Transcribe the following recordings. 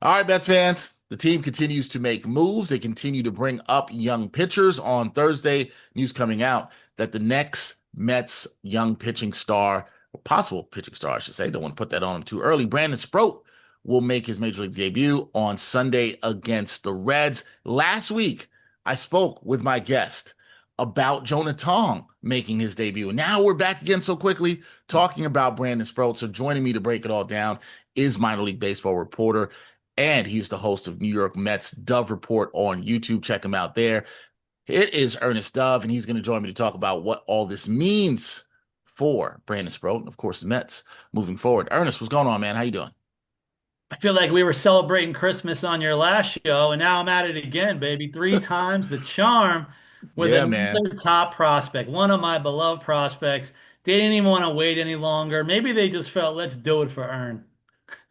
All right, Mets fans. The team continues to make moves. They continue to bring up young pitchers. On Thursday, news coming out that the next Mets young pitching star, or possible pitching star, I should say, don't want to put that on him too early. Brandon Sproat will make his major league debut on Sunday against the Reds. Last week, I spoke with my guest about Jonah Tong making his debut. And now we're back again so quickly talking about Brandon Sproat. So joining me to break it all down is minor league baseball reporter and he's the host of New York Mets Dove Report on YouTube. Check him out there. It is Ernest Dove, and he's going to join me to talk about what all this means for Brandon Sproat and, of course, the Mets moving forward. Ernest, what's going on, man? How you doing? I feel like we were celebrating Christmas on your last show, and now I'm at it again, baby. Three times the charm with Yeah, man. another top prospect, one of my beloved prospects. They didn't even want to wait any longer. Maybe they just felt, let's do it for Ern.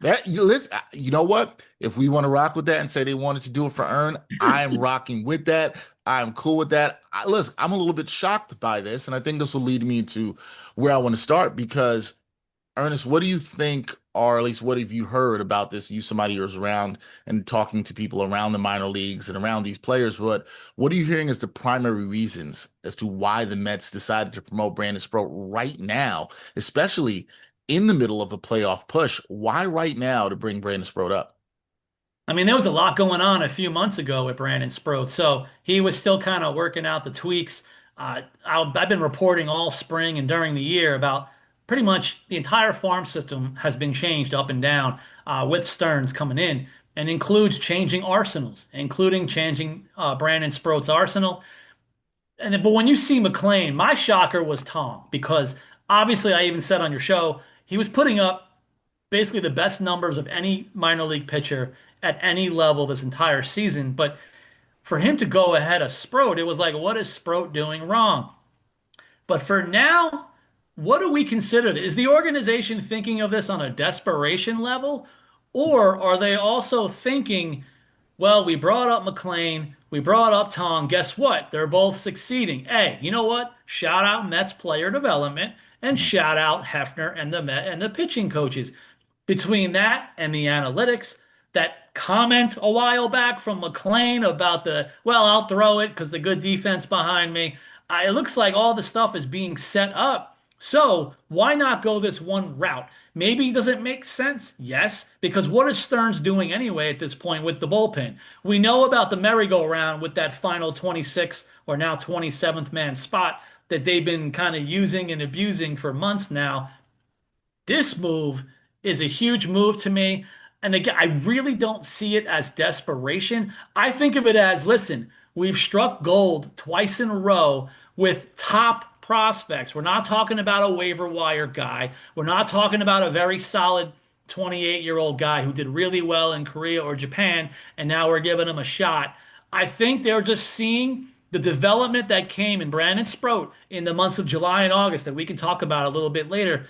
That you listen, you know what? If we want to rock with that and say they wanted to do it for Earn, I'm rocking with that. I'm cool with that. Listen, I'm a little bit shocked by this, and I think this will lead me to where I want to start because Ernest, what do you think, or at least what have you heard about this? You, somebody who's around and talking to people around the minor leagues and around these players, but what are you hearing as the primary reasons as to why the Mets decided to promote Brandon Sproat right now, especially in the middle of a playoff push? Why right now to bring Brandon Sproat up? I mean, there was a lot going on a few months ago with Brandon Sproat, so he was still kind of working out the tweaks. I've been reporting all spring and during the year about pretty much the entire farm system has been changed up and down with Stearns coming in, and includes changing arsenals, including changing Brandon Sproat's arsenal. But when you see McLean, my shocker was Tom because obviously I even said on your show he was putting up basically the best numbers of any minor league pitcher at any level this entire season. But for him to go ahead of Sproat, it was like, what is Sproat doing wrong? But for now, what do we consider this? Is the organization thinking of this on a desperation level? Or are they also thinking, well, we brought up McLean, we brought up Tong. Guess what? They're both succeeding. Hey, you know what? Shout out Mets player development and shout out Hefner and the Met and the pitching coaches. Between that and the analytics, that comment a while back from McLean about well, I'll throw it because the good defense behind me. It looks like all the stuff is being set up. So why not go this one route? Maybe does it make sense? Yes, because what is Stearns doing anyway at this point with the bullpen? We know about the merry-go-round with that final 26th or now 27th man spot that they've been kind of using and abusing for months now. This move is a huge move to me. And again, I really don't see it as desperation. I think of it as, listen, we've struck gold twice in a row with top prospects. We're not talking about a waiver wire guy. We're not talking about a very solid 28-year-old guy who did really well in Korea or Japan, and now we're giving him a shot. I think they're just seeing the development that came in Brandon Sproat in the months of July and August that we can talk about a little bit later.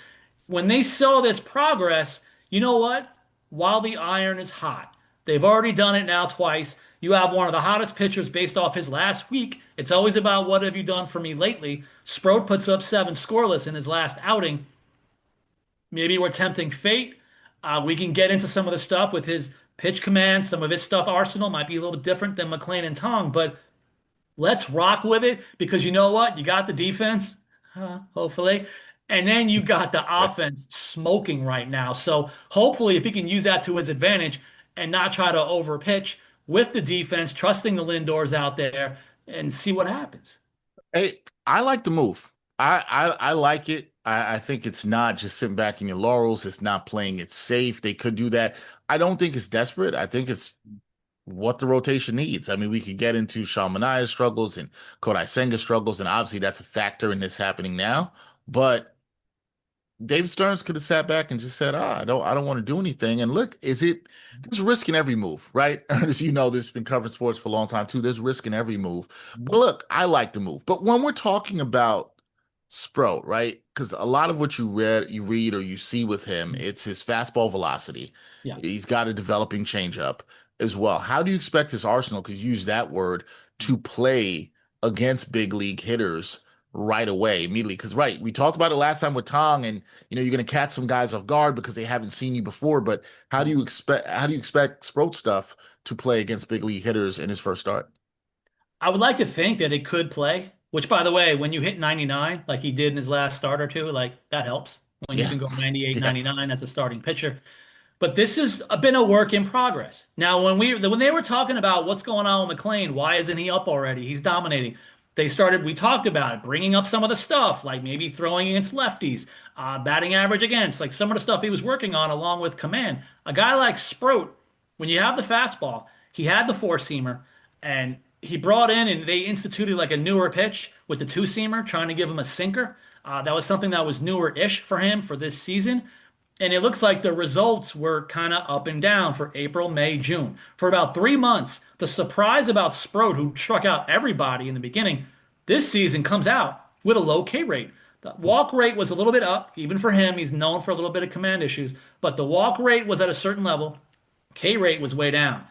When they saw this progress, you know what? While the iron is hot, they've already done it now twice. You have one of the hottest pitchers based off his last week. It's always about what have you done for me lately. Sproat puts up seven scoreless in his last outing. Maybe we're tempting fate. We can get into some of the stuff with his pitch command. Some of his stuff arsenal might be a little bit different than McLean and Tong, but let's rock with it because you know what? You got the defense, hopefully. And then you got the offense smoking right now. So hopefully, if he can use that to his advantage and not try to overpitch with the defense, trusting the Lindors out there and see what happens. Hey, I like the move. I like it. I think it's not just sitting back in your laurels. It's not playing it safe. They could do that. I don't think it's desperate. I think it's what the rotation needs. I mean, we could get into Sean Manaea's struggles and Kodai Senga's struggles, and obviously that's a factor in this happening now. But David Stearns could have sat back and just said, I don't want to do anything. And look, there's risk in every move, right? As you know, this has been covering sports for a long time too. There's risk in every move. But look, I like the move. But when we're talking about Sprout, right? Because a lot of what you read or you see with him, it's his fastball velocity. Yeah. He's got a developing changeup as well. How do you expect his arsenal, because you use that word, to play against big league hitters right away, immediately. Because right, we talked about it last time with Tong, and you're going to catch some guys off guard because they haven't seen you before. But how do you expect Sproat stuff to play against big league hitters in his first start? I would like to think that it could play, which by the way, when you hit 99, like he did in his last start or two, like that helps. When you Yeah, can go 98, yeah. 99 as a starting pitcher. But this has been a work in progress. Now, when they were talking about what's going on with McLean, why isn't he up already? He's dominating. We talked about it, bringing up some of the stuff, like maybe throwing against lefties, batting average against, like some of the stuff he was working on along with command. A guy like Sproat, when you have the fastball, he had the four-seamer, and he brought in and they instituted like a newer pitch with the two-seamer, trying to give him a sinker. That was something that was newer-ish for him for this season. And it looks like the results were kind of up and down for April, May, June. For about 3 months, the surprise about Sproat, who struck out everybody in the beginning, this season comes out with a low K rate. The walk rate was a little bit up, even for him. He's known for a little bit of command issues, but the walk rate was at a certain level. K rate was way down.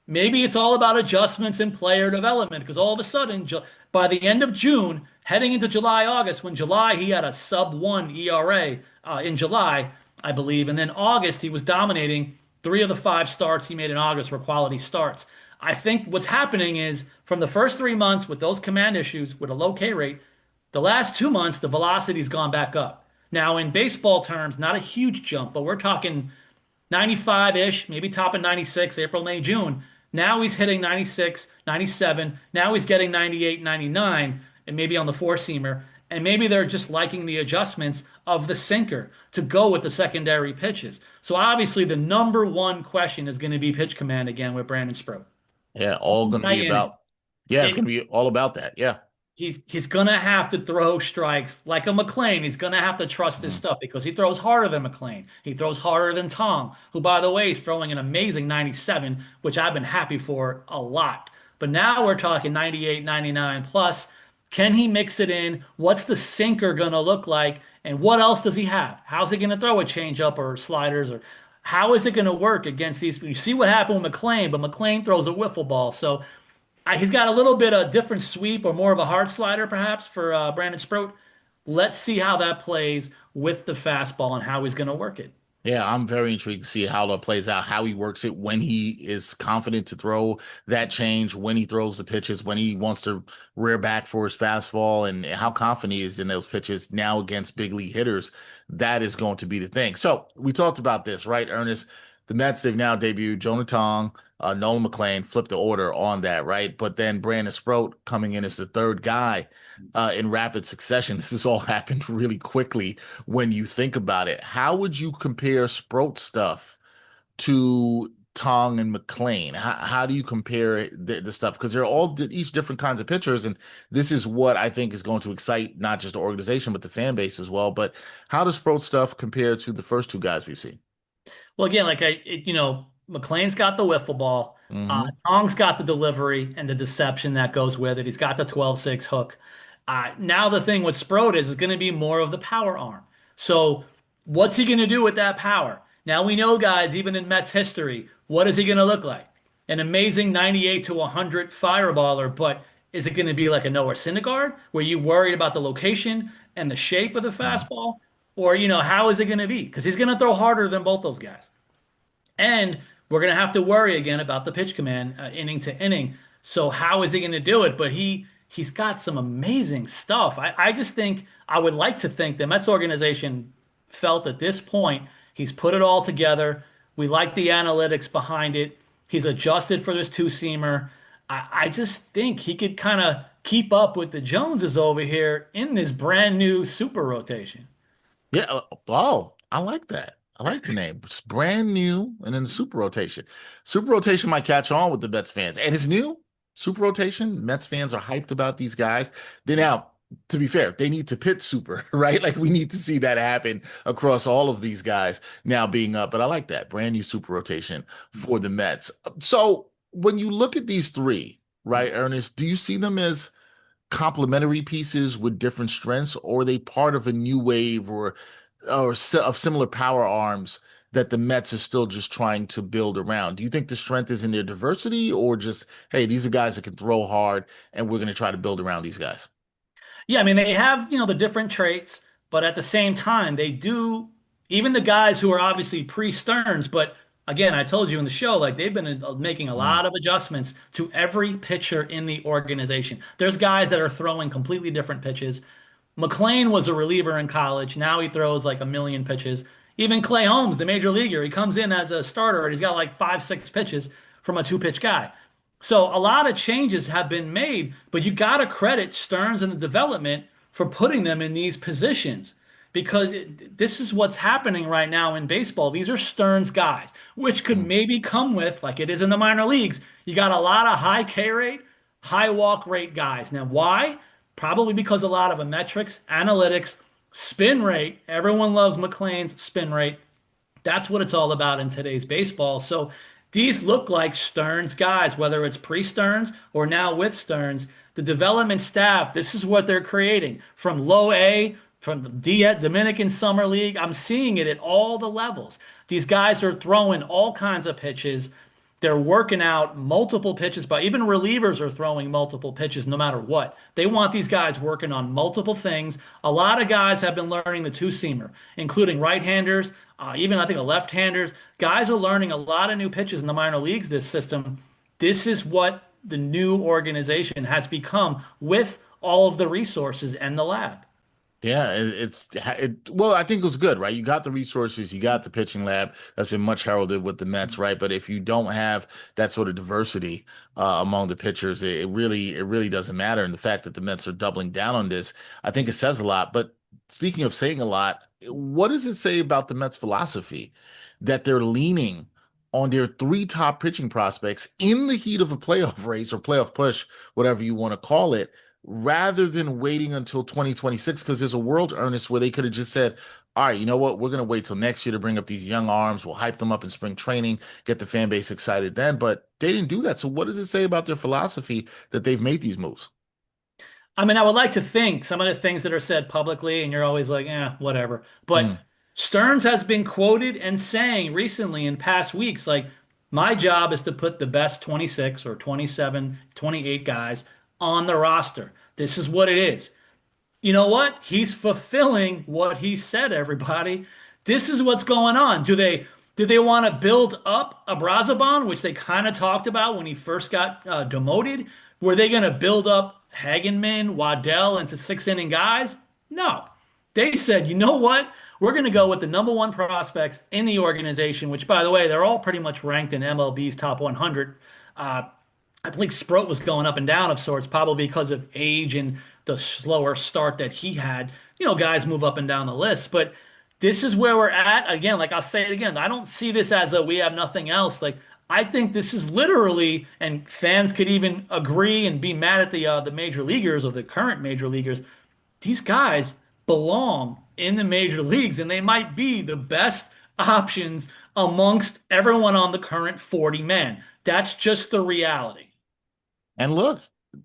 Maybe it's all about adjustments and player development because all of a sudden, by the end of June, heading into July, August, when July he had a sub one ERA in July, I believe, and then August he was dominating. Three of the five starts he made in August were quality starts. I think what's happening is from the first 3 months with those command issues with a low K rate, the last 2 months the velocity's gone back up. Now in baseball terms, not a huge jump, but we're talking 95-ish, maybe topping 96, April, May, June. Now he's hitting 96, 97. Now he's getting 98, 99, and maybe on the four-seamer. And maybe they're just liking the adjustments of the sinker to go with the secondary pitches. So obviously the number one question is going to be pitch command again with Brandon Sproat. Yeah, all going to Right be in it. about. Yeah, it's It going to be all about that. Yeah. he's gonna have to throw strikes like a McLean. He's gonna have to trust his Mhm. stuff because he throws harder than McLean. He throws harder than Tom, who by the way is throwing an amazing 97, which I've been happy for a lot. But now we're talking 98, 99 plus. Can he mix it in? What's the sinker gonna look like? And what else does he have? How's he gonna throw a changeup or sliders or how is it going to work against these? You see what happened with McLean, but McLean throws a wiffle ball. So he's got a little bit of different sweep or more of a hard slider perhaps for Brandon Sproat. Let's see how that plays with the fastball and how he's going to work it. Yeah, I'm very intrigued to see how that plays out, how he works it, when he is confident to throw that change, when he throws the pitches, when he wants to rear back for his fastball, and how confident he is in those pitches now against big league hitters. That is going to be the thing. So we talked about this, right, Ernest? The Mets, they've now debuted Jonah Tong, Nolan McLean, flipped the order on that, right? But then Brandon Sproat coming in as the third guy in rapid succession. This has all happened really quickly when you think about it. How would you compare Sproat stuff to Tong and McLean? How do you compare the stuff? Because they're all each different kinds of pitchers, and this is what I think is going to excite not just the organization but the fan base as well. But how does Sproat stuff compare to the first two guys we've seen? Well, again, McLean's got the wiffle ball. Hmm. Tong's got the delivery and the deception that goes with it. He's got the 12-6 hook. Now the thing with Sproat is going to be more of the power arm. So what's he going to do with that power? Now we know, guys, even in Mets history, what is he going to look like? An amazing 98 to 100 fireballer, but is it going to be like a Noah Syndergaard where you worried about the location and the shape of the fastball? Or, how is it going to be? Because he's going to throw harder than both those guys. And we're going to have to worry again about the pitch command inning to inning. So how is he going to do it? But he's got some amazing stuff. I just think I would like to think the Mets organization felt at this point he's put it all together. We like the analytics behind it. He's adjusted for this two-seamer. I just think he could kind of keep up with the Joneses over here in this brand new super rotation. Yeah. Oh, I like that. I like the name. It's brand new, and then super rotation. Super rotation might catch on with the Mets fans, and it's new. Super rotation. Mets fans are hyped about these guys. Then now, to be fair, they need to pit super, right? Like we need to see that happen across all of these guys now being up. But I like that brand new super rotation for the Mets. So when you look at these three, right, Ernest, do you see them as complementary pieces with different strengths, or are they part of a new wave of similar power arms that the Mets are still just trying to build around? Do you think the strength is in their diversity, or just, hey, these are guys that can throw hard and we're going to try to build around these guys? Yeah, I mean they have, the different traits, but at the same time they do even the guys who are obviously pre-Stearns, but again, I told you in the show like they've been making a Mm, lot of adjustments to every pitcher in the organization. There's guys that are throwing completely different pitches. McLean was a reliever in college. Now he throws like a million pitches. Even Clay Holmes, the major leaguer, he comes in as a starter and he's got like five, six pitches from a two-pitch guy. So a lot of changes have been made, but you got to credit Stearns and the development for putting them in these positions because this is what's happening right now in baseball. These are Stearns guys, which could mm. maybe come with, like it is in the minor leagues, you got a lot of high K rate, high walk rate guys. Now, why? Probably because a lot of the metrics, analytics, spin rate. Everyone loves McLean's spin rate. That's what it's all about in today's baseball. So these look like Stearns guys, whether it's pre-Stearns or now with Stearns. The development staff, this is what they're creating from low A, from the Dominican Summer League. I'm seeing it at all the levels. These guys are throwing all kinds of pitches. They're working out multiple pitches, but even relievers are throwing multiple pitches no matter what. They want these guys working on multiple things. A lot of guys have been learning the two-seamer, including right-handers, even I think a left-handers. Guys are learning a lot of new pitches in the minor leagues this system. This is what the new organization has become with all of the resources and the lab. Yeah, well, I think it was good, right? You got the resources, you got the pitching lab that's been much heralded with the Mets, right? But if you don't have that sort of diversity among the pitchers, it really doesn't matter. And the fact that the Mets are doubling down on this, I think it says a lot. But speaking of saying a lot, what does it say about the Mets philosophy that they're leaning on their three top pitching prospects in the heat of a playoff race or playoff push, whatever you want to call it? Rather than waiting until 2026, because there's a world, Ernest, where they could have just said, all right, you know what? We're going to wait till next year to bring up these young arms. We'll hype them up in spring training, get the fan base excited then. But they didn't do that. So what does it say about their philosophy that they've made these moves? I mean, I would like to think some of the things that are said publicly, and you're always like, whatever. But Mm. Stearns has been quoted and saying recently in past weeks, like, my job is to put the best 26 or 27, 28 guys on the roster. This is what it is. You know what? He's fulfilling what he said, everybody. This is what's going on. Do they want to build up Abrazaban, which they kind of talked about when he first got demoted? Were they going to build up Hagenman, Waddell into six-inning guys? No. They said, you know what? We're going to go with the number one prospects in the organization, which, by the way, they're all pretty much ranked in MLB's top 100. Uh, I believe Sproat was going up and down of sorts, probably because of age and the slower start that he had. Guys move up and down the list, but this is where we're at. Again, like I'll say it again, I don't see this as a we have nothing else. Like I think this is literally, and fans could even agree and be mad at the major leaguers or the current major leaguers. These guys belong in the major leagues, and they might be the best options amongst everyone on the current 40 men. That's just the reality. And look,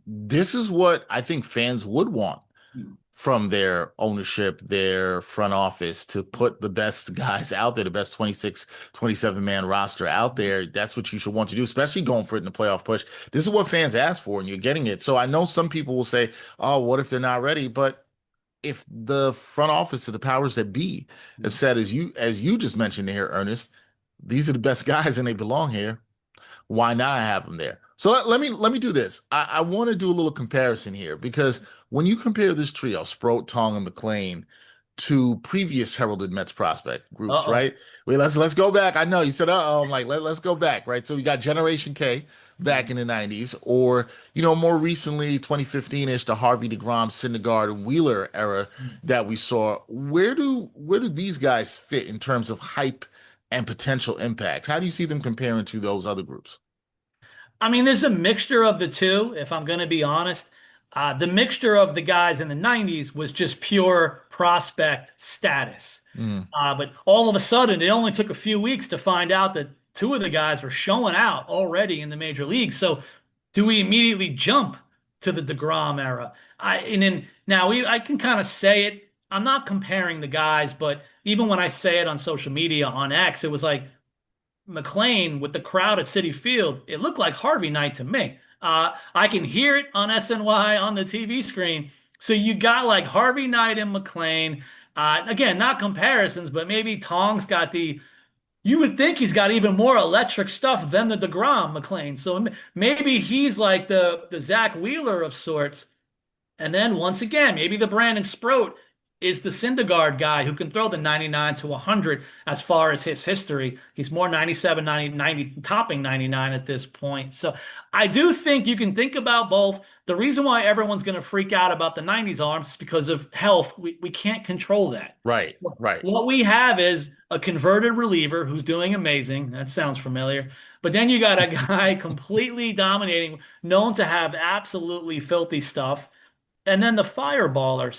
this is what I think fans would want from their ownership, their front office to put the best guys out there, the best 26, 27-man roster out there. That's what you should want to do, especially going for it in the playoff push. This is what fans ask for, and you're getting it. So I know some people will say, oh, what if they're not ready? But if the front office of the powers that be have said, as you just mentioned here, Ernest, these are the best guys and they belong here, why not have them there? So let me do this. I want to do a little comparison here because when you compare this trio, Sproat, Tong, and McLean, to previous heralded Mets prospect groups, Uh-oh. right? Wait, let's go back. I know you said, uh-oh. I'm like, let's go back, right? So you got Generation K back in the 90s, or more recently, 2015-ish, the Harvey DeGrom, Syndergaard, and Wheeler era that we saw. Where do these guys fit in terms of hype and potential impact? How do you see them comparing to those other groups? I mean, there's a mixture of the two, if I'm going to be honest. The mixture of the guys in the 90s was just pure prospect status. Mm. But all of a sudden, it only took a few weeks to find out that two of the guys were showing out already in the major leagues. So do we immediately jump to the DeGrom era? And then now I can kind of say it. I'm not comparing the guys, but even when I say it on social media on X, it was like, McLean with the crowd at Citi Field, it looked like Harvey night to me. I can hear it on SNY on the TV screen. So you got like Harvey Knight and McLean. Again, not comparisons, but maybe Tong's got the. You would think he's got even more electric stuff than the DeGrom McLean. So maybe he's like the Zach Wheeler of sorts. And then once again, maybe the Brandon Sproat is the Syndergaard guy who can throw the 99 to 100 as far as his history. He's more 97, 90, 90, topping 99 at this point. So I do think you can think about both. The reason why everyone's going to freak out about the 90s arms is because of health. We can't control that. Right, right. What we have is a converted reliever who's doing amazing. That sounds familiar. But then you got a guy completely dominating, known to have absolutely filthy stuff, and then the fireballer.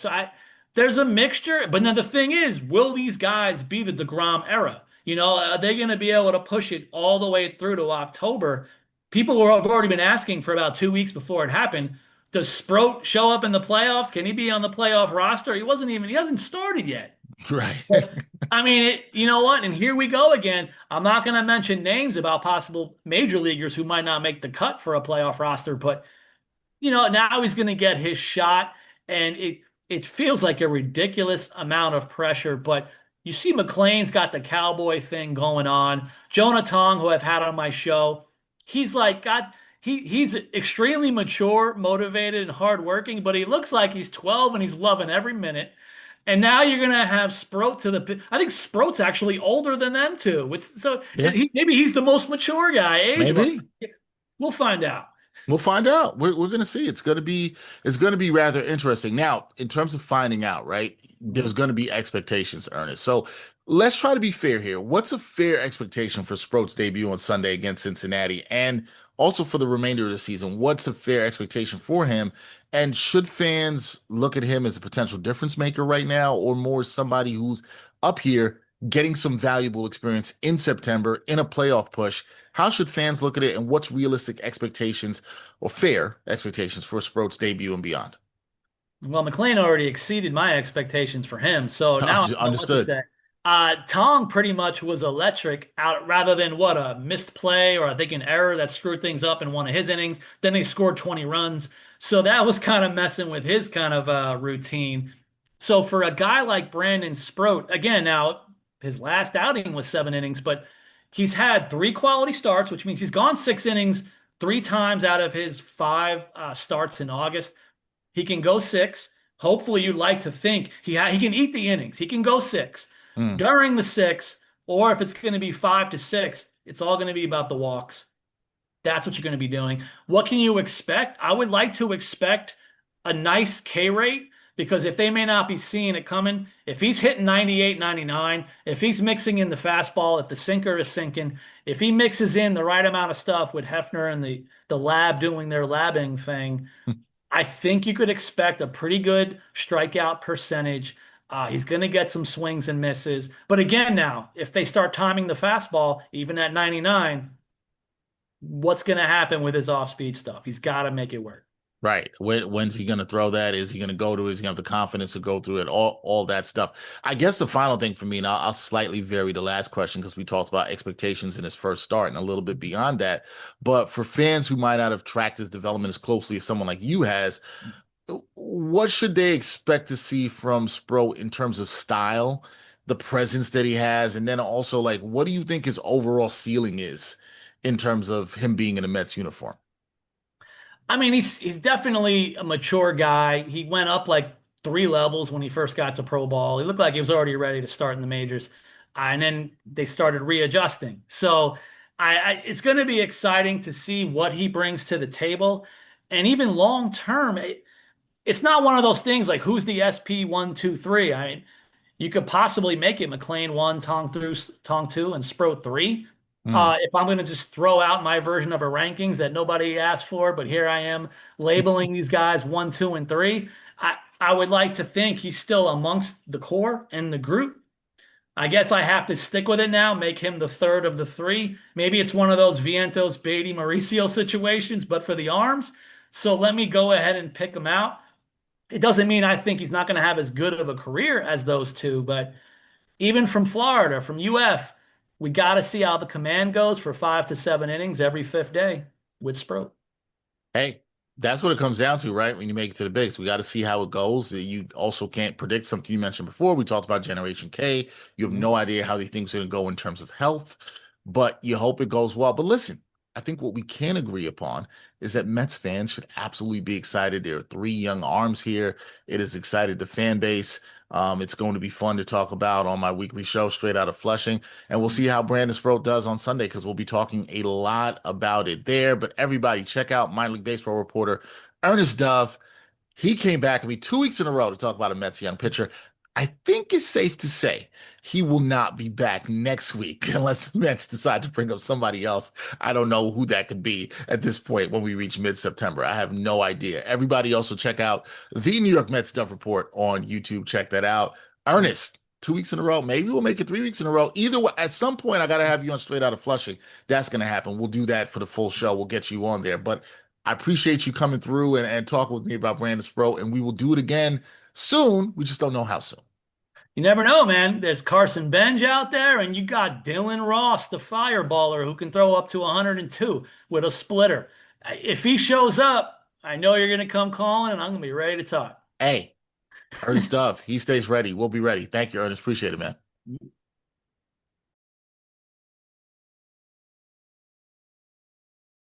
There's a mixture. But then the thing is, will these guys be the DeGrom era? Are they going to be able to push it all the way through to October? Have already been asking for about 2 weeks before it happened. Does Sproat show up in the playoffs? Can he be on the playoff roster? He hasn't started yet. Right. I mean, you know what? And here we go again. I'm not going to mention names about possible major leaguers who might not make the cut for a playoff roster, but now he's going to get his shot, and it feels like a ridiculous amount of pressure. But you see, McLean's got the cowboy thing going on. Jonah Tong, who I've had on my show, he's like got he's extremely mature, motivated, and hardworking, but he looks like he's 12 and he's loving every minute. And now you're gonna have Sproat to the. I think Sproat's actually older than them too. Yeah, Maybe he's the most mature guy age-wise. maybe. We'll find out. We'll find out. We're going to see. It's going to be rather interesting. Now, in terms of finding out, right? There's going to be expectations, Ernest. So let's try to be fair here. What's a fair expectation for Sproat's debut on Sunday against Cincinnati, and also for the remainder of the season? What's a fair expectation for him? And should fans look at him as a potential difference maker right now, or more somebody who's up here getting some valuable experience in September in a playoff push? How should fans look at it, and what's realistic expectations or fair expectations for Sproat's debut and beyond? Well, McLean already exceeded my expectations for him, so now I don't know what to Understood. say. Tong pretty much was electric out rather than what a missed play or I think an error that screwed things up in one of his innings. Then they scored 20 runs, so that was kind of messing with his kind of routine. So for a guy like Brandon Sproat, again, now his last outing was 7 innings, but he's had three quality starts, which means he's gone 6 innings 3 times out of his five starts in August. He can go six. Hopefully, you'd like to think he can eat the innings. He can go six. Mm, During the six, or if it's going to be 5 to 6, it's all going to be about the walks. That's what you're going to be doing. What can you expect? I would like to expect a nice K rate because if they may not be seeing it coming, if he's hitting 98, 99, if he's mixing in the fastball, if the sinker is sinking, if he mixes in the right amount of stuff with Hefner and the lab doing their labbing thing, I think you could expect a pretty good strikeout percentage. He's going to get some swings and misses. But again, now, if they start timing the fastball, even at 99, what's going to happen with his off-speed stuff? He's got to make it work. right. When's he going to throw that? Is he going to go to it? Is he going to have the confidence to go through it? All that stuff. I guess the final thing for me, and I'll slightly vary the last question because we talked about expectations in his first start and a little bit beyond that. But for fans who might not have tracked his development as closely as someone like you has, what should they expect to see from Sproat in terms of style, the presence that he has, and then also like what do you think his overall ceiling is in terms of him being in a Mets uniform? I mean, he's definitely a mature guy. He went up like 3 levels when he first got to pro ball. He looked like he was already ready to start in the majors, and then they started readjusting. So it's going to be exciting to see what he brings to the table, and even long term, it's not one of those things like who's the SP 1, 2, 3. I mean, you could possibly make it McLean one, Tong two, and Sproat three. Mm, If I'm going to just throw out my version of a rankings that nobody asked for, but here I am labeling these guys 1, 2, and 3. I would like to think he's still amongst the core and the group. I guess I have to stick with it now, make him the third of the three. Maybe it's one of those Vientos, Beatty, Mauricio situations, but for the arms. So let me go ahead and pick him out. It doesn't mean I think he's not going to have as good of a career as those two, but even from Florida, from UF, we got to see how the command goes for 5 to 7 innings every fifth day with Sproat. hey. That's what it comes down to, right? When you make it to the bigs, we got to see how it goes. You also can't predict something you mentioned before. We talked about Generation K. You have Mhm. no idea how these things are going to go in terms of health, but you hope it goes well. But listen, I think what we can agree upon is that Mets fans should absolutely be excited. There are three young arms here. It has excited the fan base. It's going to be fun to talk about on my weekly show, Straight Out of Flushing. And we'll see how Brandon Sproat does on Sunday because we'll be talking a lot about it there. But everybody, check out minor league baseball reporter Ernest Dove. He came back to me 2 weeks in a row to talk about a Mets young pitcher. I think it's safe to say he will not be back next week unless the Mets decide to bring up somebody else. I don't know who that could be at this point when we reach mid-September. I have no idea. Everybody also check out the New York Mets Dove Report on YouTube. Check that out. Ernest, 2 weeks in a row. Maybe we'll make it 3 weeks in a row. Either way, at some point, I got to have you on Straight Out of Flushing. That's going to happen. We'll do that for the full show. We'll get you on there. But I appreciate you coming through and talking with me about Brandon Sproat, and we will do it again soon. We just don't know how soon. You never know, man. There's Carson Benj out there, and you got Dylan Ross, the fireballer, who can throw up to 102 with a splitter. If he shows up, I know you're going to come calling, and I'm going to be ready to talk. Hey, Ernest Dove, he stays ready. We'll be ready. Thank you, Ernest. Appreciate it, man.